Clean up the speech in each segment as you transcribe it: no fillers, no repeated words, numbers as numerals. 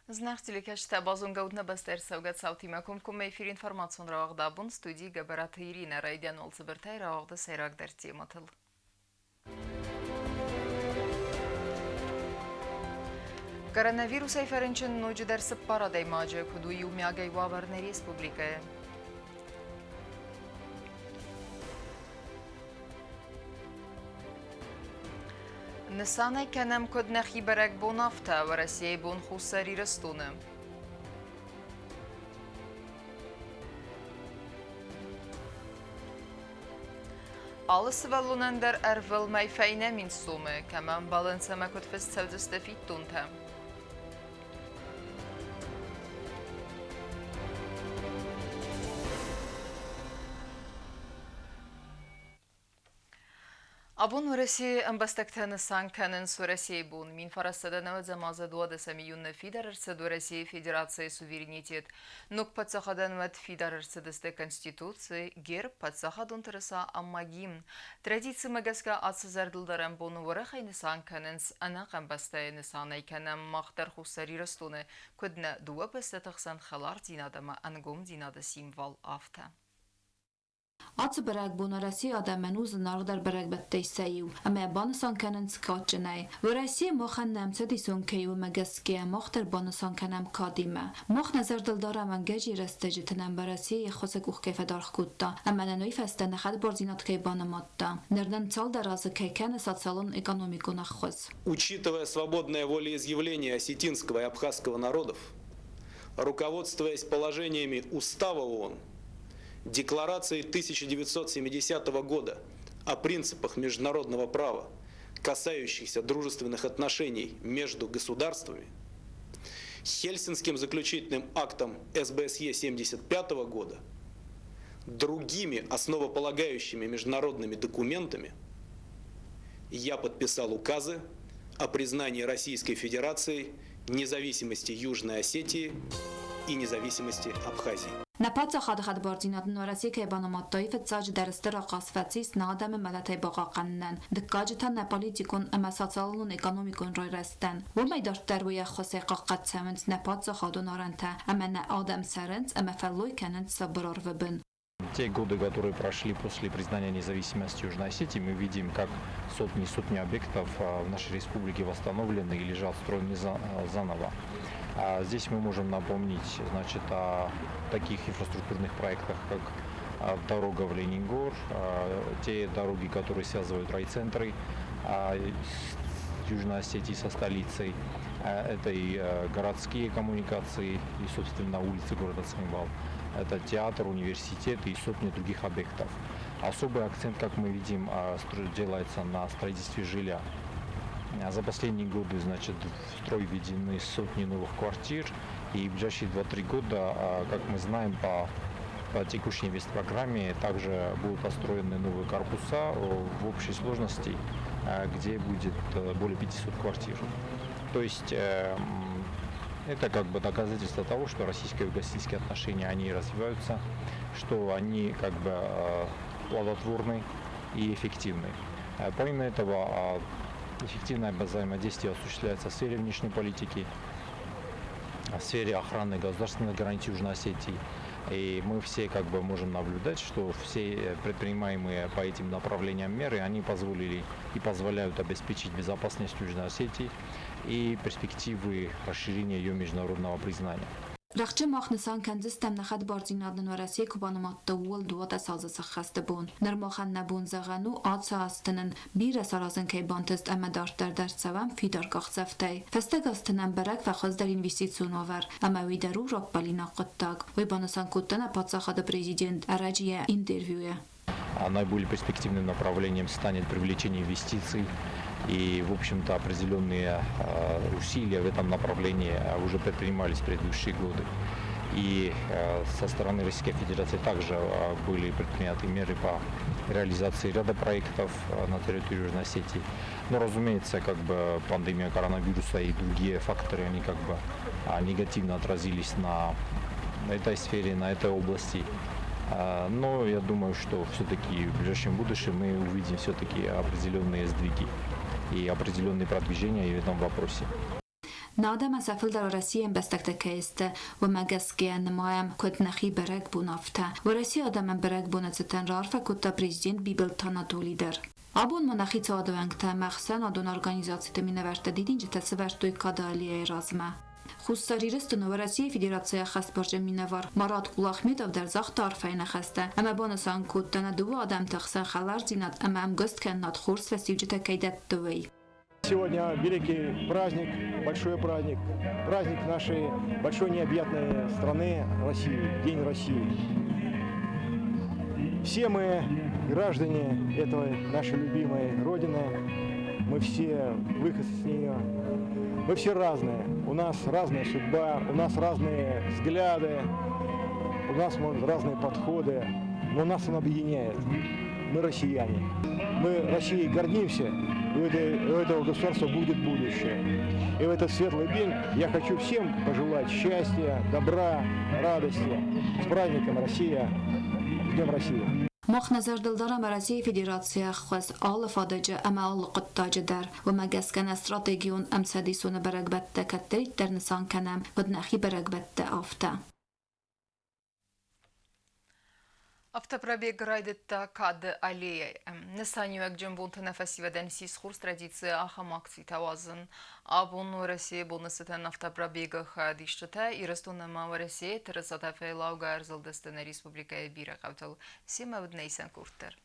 Знах телекашта базун гаудна бастер савгат саути макум кум эфир информацион равагдабун студии габарат Ирина Райдян олцыбыртай равагда сайрак дерти матыл. Коронавирус айфаренчен ночи дерсып парадай мажы кудуи умягай ваварны республика. Нысанай кәнәм көднәхи бәрәк бу нафта ва Россия бун хусари растуны. Алысы валунандар әрвіл майфайна мин сумы, кәмән балансама көтфіс сәудісті фиттунта. Абун в России амбастактаны санканын су России бун. Мин фарасада навадза маза дуада самиюнна фидарарса до России Федерации суверенитет. Нук пацахадан вад фидарарсадысты конституции, герб пацахадун тараса аммагим. Традиции магаска атсызардылдарам буну варахайны санканынс анақ амбастайны санайканам мақтар хусари растуны. Көдна дуа бастатықсан халар динадама ангум динада символ авта. Atı bərək buna Россия adamənuz narqdar bərək bəttəysəyiv, əmə banısan kənən skatçınay. Və Россия moxan nəmsədi son keyu məgəskiyə moxtar banısan kənəm kadimə. Mox nəzər dildara mən gəcə rəstəcitənəm bə Россия xosək uxkeyfə darxqudda, əmə nənöy fəstə nəxəd borzinat key banımatda. Nərdən çal darazı key kənə satsalın ekonomiku naxhoz. Учитывая свободное волеизъявление осетинского и абхазского народов, руководствуясь положениями Устава ООН, Декларации 1970 года о принципах международного права, касающихся дружественных отношений между государствами, Хельсинским заключительным актом СБСЕ 1975 года, другими основополагающими международными документами, я подписал указы о признании Российской Федерации независимости Южной Осетии и независимости Абхазии. Напаца хад бординадın Россия key banımatdayı fətsacı dəristə raqas fətsis nadəmi mələtəy bağaqanından. Diqqacıtan nəpolitikun əmə satsalının ekonomikun rəstən. Bu meydart dərviyə xosay qaqqat səmins напаца xadun arantə əmə nə adam sərins əmə fəlloy kənənt sabırar vəbin. Те годы, которые прошли после признания независимости Южной Осетии, мы видим, как сотни и сотни объектов в нашей республике восстановлены и лежат строены заново. Здесь мы можем напомнить, значит, о таких инфраструктурных проектах, как дорога в Ленингор, те дороги, которые связывают райцентры Южной Осетии со столицей. Это и городские коммуникации, и, собственно, улицы города Цхинвал. Это театр, университет и сотни других объектов. Особый акцент, как мы видим, делается на строительстве жилья. За последние годы, значит, в строй введены сотни новых квартир, и в ближайшие 2-3 года, как мы знаем, по текущей инвестпрограмме также будут построены новые корпуса в общей сложности, где будет более 500 квартир. То есть это как бы доказательство того, что российско-юго-осетинские отношения, они развиваются, что они как бы плодотворны и эффективны. Помимо этого, эффективное взаимодействие осуществляется в сфере внешней политики, в сфере охраны государственных гарантий Южной Осетии. И мы все как бы можем наблюдать, что все предпринимаемые по этим направлениям меры, они позволили и позволяют обеспечить безопасность Южной Осетии и перспективы расширения ее международного признания. Рахчы махнысан кәндістәм nəxəd borzinadın və Россия kubanımatda ol duada sazısı xəstə bun. Nərmoxan nəbun zəğənu ad sağastının bir əsarazın keybantıst əmədartlar dərsəvəm fidar qaxsəftəy. Fəstəq astının bərək və xəzdər investisyonu var. Əməvidəru raqbalina qıttaq. Uybanısan kutdan əpatsaxadı prezident ərəciyə intervyuya. Наиболее перспективным направлением станет привлечение инвестиций. И, в общем-то, определенные усилия в этом направлении уже предпринимались в предыдущие годы. И со стороны Российской Федерации также были предприняты меры по реализации ряда проектов на территории Южной Осетии. Но, разумеется, как бы пандемия коронавируса и другие факторы, они как бы негативно отразились на этой сфере, на этой области. Но я думаю, что все-таки в ближайшем будущем мы увидим все-таки определенные сдвиги и определенные продвижения в этом вопросе. نادم سفل در روسیه بستکته است و مگسکه نمایم کد نخی برگ بونافته و روسیه آدم برگ بونتن رارفه کتا پریزیدنت بیبل تانادولی در. Abun monarhi cadovankta maxsan adon organizacji temi neverste didinci tesvertui kadaliye razme. Xustariristin و Rossiya Federatsiya xas barja minevar Marat Qulaxmetov der zaxt tarfayna xasta ama bonasan kutana dua adam taxsan xalar zinat ama am gost kannat khurs va sivjita kaydat duvay. Сегодня великий праздник, большой праздник, праздник нашей большой необъятной страны России, День России. Все мы граждане этой нашей любимой Родины, мы все выходцы с нее, мы все разные, у нас разная судьба, у нас разные взгляды, у нас разные подходы, но нас он объединяет. Мы россияне, мы Россией гордимся, и у этого государства будет будущее. И в этот светлый день я хочу всем пожелать счастья, добра, радости. С праздником Россия! С Днем России! مخ نظر دلدارم روسیه فدراسیه خواست آل فادجه اما آل قطاج در و مگسکن استراتژیون امسدیسون برگبت کتریت در نسان کنم و دنخی برگبت آفته. Автопробег райдетта кады аллея. Несанюек джембун тенефеси веден сис хурс традиции ахамакси тавазын. Абун в России был насытен автопробегах дишчата и растунама в России тересата фейлауга арзалдестена республика Бира кавтал. Сема вднейсен куртер.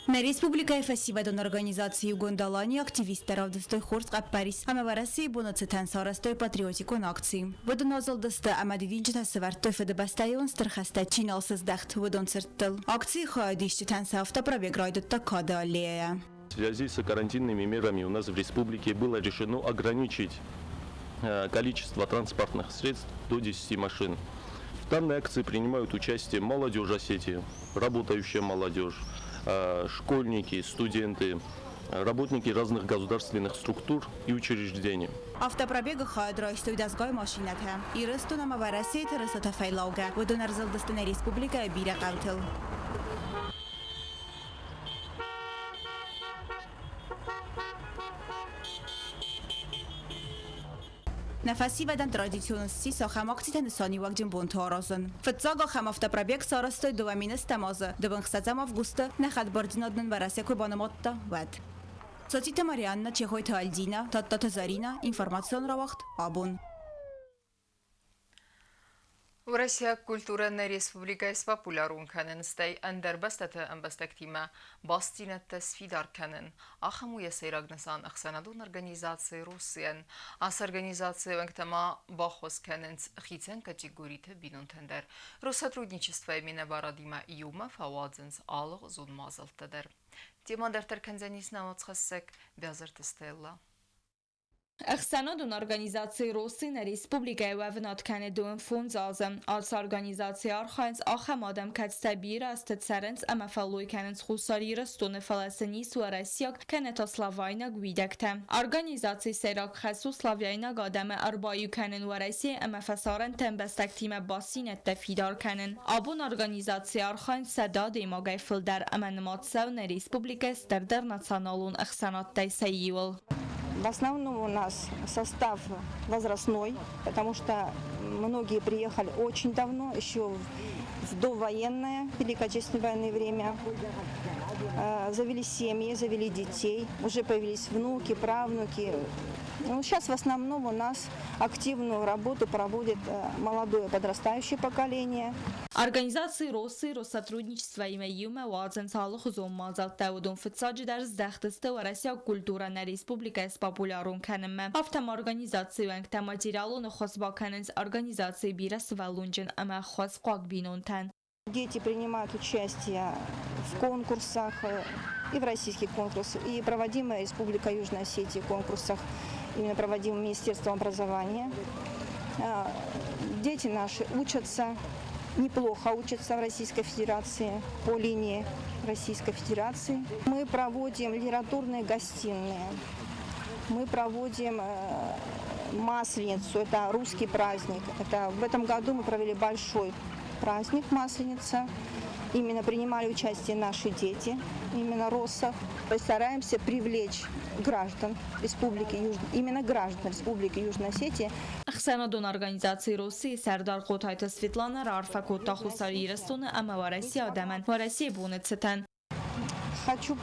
На Республика Фасивадон организации Гондалани активистов достой Хорст Парис, а в России бонацетан сарастой патриотикон акции. Водон азалдасты амадидинчата савартой федебастайон стархаста чинал создахт водон цертл. Акции хаадищетан автопробег райдут такада аллея. В связи с карантинными мерами у нас в республике было решено ограничить количество транспортных средств до 10 машин. В данной акции принимают участие молодежь Осетии, работающая молодежь, школьники, студенты, работники разных государственных структур и учреждений. Автопробега хадрой стоит азгой машината. И растунама в России тересата фейлауга. Водон арзалдастана республика Бира кавтел. نفسی بدن ترادیسیونستی ساخماقتی تنسانی وقت جنبون تارازن. فتزاق خم автопробег سارستوی دوامین استمازه. دوبن خستم августа نخد باردینادن براسه که بانماتا ود. ساتیت ماریاننا چهوی تالدینا تا تزارینا інформаціон равахт абун. В России культурная республика с популярун канен стай андербастата амбастактима бастинатта сфидар канен ахаму ясайрагнасан ахсанадун организации Руссиян ас организации вангтама бахос каненц хитен категориты бинунтендер Россотрудничество именно барадима юма фавадзенс алых зун мазалтадер. Тимандер теркензанис наоцхассек бязартестелла. Ахсанадун организации России на республике вевнат канедун фунзазм. Als организации архаинс ахамадам катстабир аст царенс амафалуй каненс хусари растуны фаласанис в России канета славайна гвидекте. Организации серак хасу славяйна гадаме арбаю канен в России амафасарен тембестактима басинет фидар канен. Абун организации архаинс сада демагай филдер аманматсав на республике стардер националун ахсанат тайсайюл. В основном у нас состав возрастной, потому что многие приехали очень давно, еще в довоенное, Великой Отечественной войны время. Завели семьи, завели детей, уже появились внуки, правнуки. Ну, сейчас в основном у нас активную работу проводит молодое подрастающее поколение. Организации России Россотрудничество имеюме вазен салых зоммазал таудун фитсаджи در здахтысты в России культура на республике с популярун канеме. Автом организации вангта материалун хосба каненс организации бирас валунджен ама хос қуакбинунтан. Дети принимают участие в конкурсах, и в российских конкурсах, и проводимые Республика Южная Осетия конкурсах, именно проводимым Министерством образования. Дети наши учатся, неплохо учатся в Российской Федерации, по линии Российской Федерации. Мы проводим литературные гостиные, мы проводим Масленицу, это русский праздник. В этом году мы провели большой праздник Масленица. именно принимали участие наши дети, именно РОСов. Постараемся привлечь граждан именно граждан Республики Южной Осетии. Ахсанадон организации России Сардар Котайта Светлана Рарфа Кота Хусари Ирастуна Амавараси Адаман Вараси Бунецетан. Хочу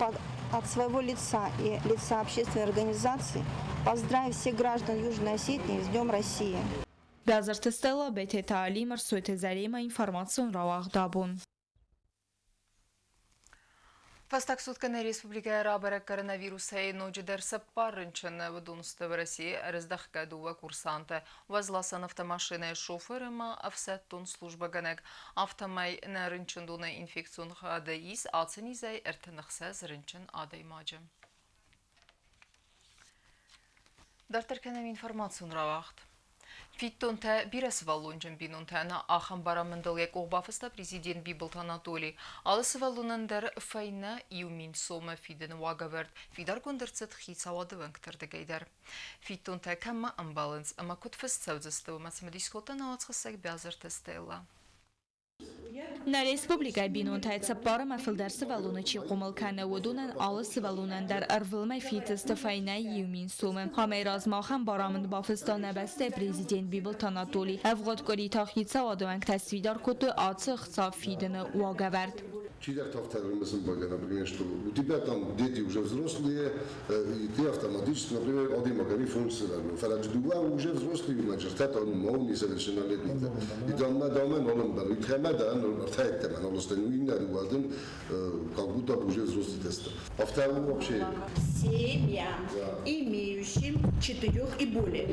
от своего лица и лица общественной организации поздравить всех граждан Южной Осетии с Днем России. Бязарты Стелла Бете Таалимар Суйте Зарима информацион Равах Дабун. Фастак сутканы республика рабара коронавируса и ночи дерса парынчын вдунсты в России раздахка дува курсанты. Возласан автомашины шоферыма офсеттун служба ганек. Автомай на рынчындуна инфекцион хадаис аценизай эртенахса зрынчын адаймаджы. Дартарканам информацион равахт. Фиттонта бирасывалунжын бинунтана ахан барамындылек оғбафыста президент Бибылт Анатолий. Алысывалунандар файна иумин сома фиден уагаверд. Фидар гондырцет хицавады ванктырды гейдар. Фиттонта камма амбаланс, ама кутфыст саудзыстывы математискотан ауацхасак бязар тестейла. На республика бинунтайца парама филдерсы валуначи қумылканы удунан алысы валунандар арвылмай фитесты файна юмин сумы. Хамай размахан барамын бафыстан набасте президент Бибылт Анатолий. Авгадгори тахица адуанг тасвидар куту ацы хца фидены уагаверд. Чидак автомобиль, например, что у тебя там дети уже взрослые, и ты автоматически, например, один магазин функциональный. Фарадждуга уже взрослый, значит, это он мол несовершеннолетний. И там домен он был, и тхемада, он тхайтем, он остальные один, как будто уже взрослый тест. А второй вообще. Семьям, имеющим 4 и более.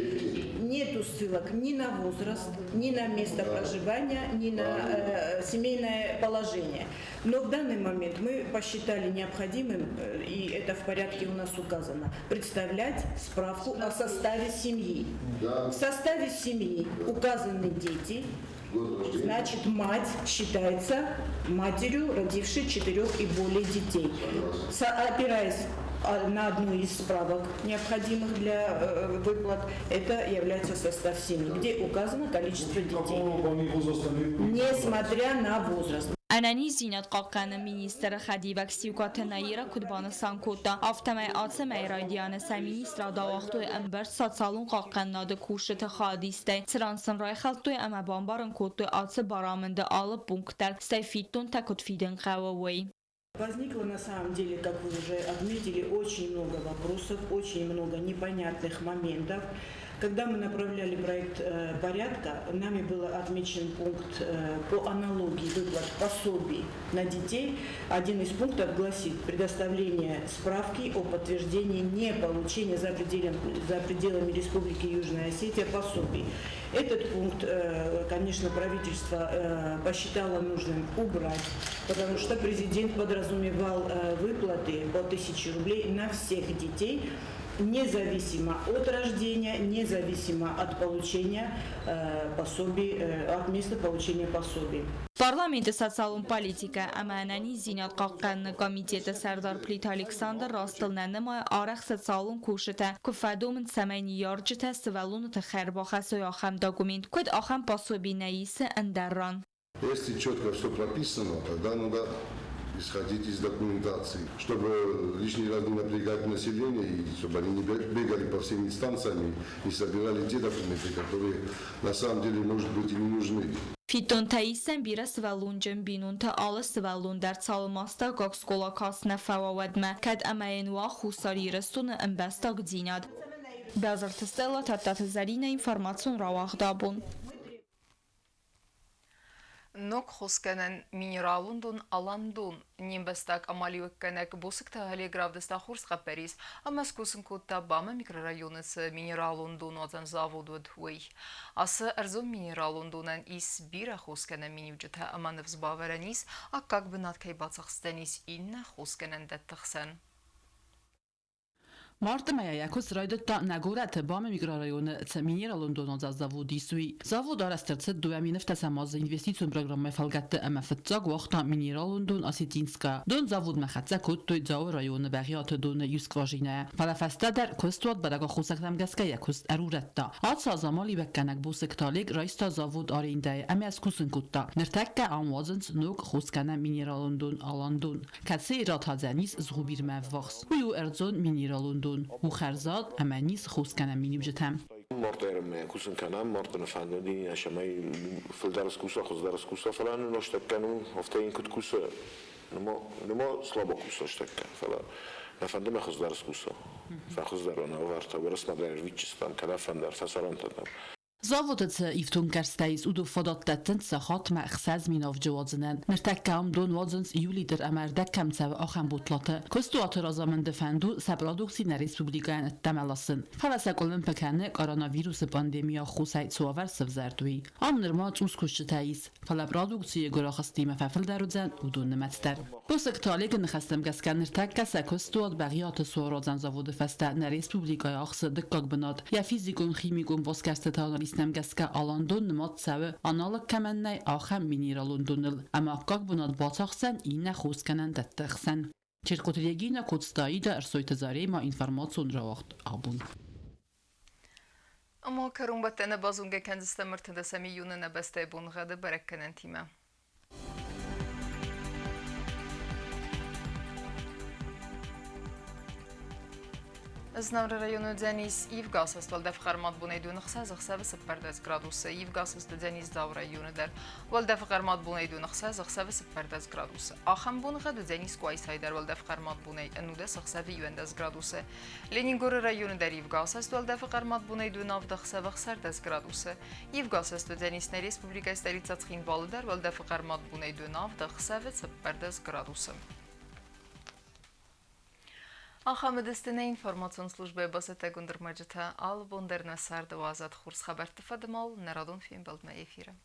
Нету ссылок ни на возраст, ни на место проживания, ни на семейное положение. Но в данный момент мы посчитали необходимым, и это в порядке у нас указано, представлять справку о составе семьи. В составе семьи указаны дети, значит, мать считается матерью, родившей 4 и более детей. Опираясь на одну из справок, необходимых для выплат, это является состав семьи, где указано количество детей, несмотря на возраст. Анани зинат қаққаны министр Хадибак Сиукатынаира Кудбаны Санкута автомай ацымай радианеса министра давақтуй әмбір сатсалун қаққаннады кушыты хадистай. Трансын райхалтуй әмі бамбарын кутуй ацы барамынды алып пункттар стайфиттун такутфиден қауауай. Возникло на самом деле, как вы уже отметили, очень много вопросов, очень много непонятных моментов. Когда мы направляли проект порядка, нами был отмечен пункт по аналогии выплат пособий на детей. Один из пунктов гласит предоставление справки о подтверждении неполучения за пределами Республики Южная Осетия пособий. Этот пункт, конечно, правительство посчитало нужным убрать, потому что президент подразумевал выплаты по 1000 рублей на всех детей, независимо от рождения, независимо от получения пособий, от места получения пособий. Парламенті социалун политика әмәнәні зинат қаққанны комитеті Сардар Плит Александр Растылнәні май арақ социалун кушыта күфәдумын сәмәйні ярджыта сывалуны тәхәрбаға сояхам документ көд ахам пособий нәйісі әндәрран. Если четко все прописано, тогда надо исходить из документации, чтобы лишний раз не напрягать население, и чтобы они не бегали по всем инстанциям и собирали те документы, которые на самом деле, может быть, и не нужны. Фитон тайисен бира свалунжен бинунта алы свалун дар цалмаста гокскола касна фававадма кад амаенуа хусари растуны эмбаста гдинад. Бязартыстела таттаты зарина информацион равах дабун. Нок хосканан минералундун аландун нимбастак амалиуекканек бусыкта галегравдыста хурска Парис, а Москвусын кутта бама микрорайонысы минералундун отан заводуд уй. Асы арзон минералундунан ис бира хосканан минивджата аманов сбаваранис, а как бы надкай бацахстанис инна хосканан даттахсан. Martmeja jako srajda nagorete bame mikrorajony minera Londonu za zawód isui. Zawód arasterce duemi neftasama z inwestycją programu falgatte MFC gwachta minera London asietinska. Don zawód machatza kutto za rajony bariat don juskważine. Palafasta der kostwad baraga khusak namgaska yakust aruretta. Atsa zamali bekkanek busek talig raista zawód arinde ams kusun kutta. Nertekka amwazens nuk khuskana minera London alandon. Katsi rat hazanis zhubir mavvax. Uyu erzon minera London وخرزاد امانیس خوست کنم مینی بجتم مرتهم كوسن كلام مرتنا فندي عشان ما في الدرس كوسا خذ درس كوسا فلان نشتك كانوا هفتين كنت كوسا نما صلابة كوسا اشتك فلا فندم خذ درس كوسا فخذ در انا ورتا ورسم در ويتشستان كلام فندر فسران تدم زاوت ایفتون کرستایز او دو فدات تتن سخات ما خساز میناف جوازنن مرتکم دون وازنس یولی در امرده کم سو آخم بوتلاته کستوات رازامن دفندو سبرادوکسی نریسپوبلیکان التملاسن فلسکولن پکنه کارانا ویروس پاندemia خوسایت سوور سفزردوی آم نرمات اوز کشتایز فلبرادوکسی گراخستیم ففل درودزن و دون نمتستر بوسک تالیگ نخستم گسکن مرتک سکستوات بقیات سوارازن زاود فسته نریسپوبلیکای آخس دکاک بناد یا فیزیکون خیمیکون واسکرستتان Nemgeska alandon mat sewe analog kemennei achem mineralundunel ama kak bunad batachsen ine khoskenen dettechsen. Çerkotilegina kotstaida ersoytezare ma information rawacht abun. Ama karun battene bazunge kendiste mırtında semiyunun nebeste bungadı berekkenen time. Znamre rajonu Denis Ivgasas valde fqarmat buneydun xsaz xsab sepperdes gradus Ivgasas Denis dav rajonu der valde fqarmat buneydun xsaz xsab sepperdes gradus axam bunga Denis Quaysayder valde fqarmat buney enudes xsab yuendes gradus Leningor rajonu der Ivgasas valde fqarmat buneydun avda xsab xsardes gradus Ivgasas Denis Respublika stolica Txinval der valde fqarmat buneydun avda xsab sepperdes gradus Ахамедестіне информацион службе басете гундермаджета ал бондерне сарда вазат хурс хабар тфадмал народун фим балдма эфира.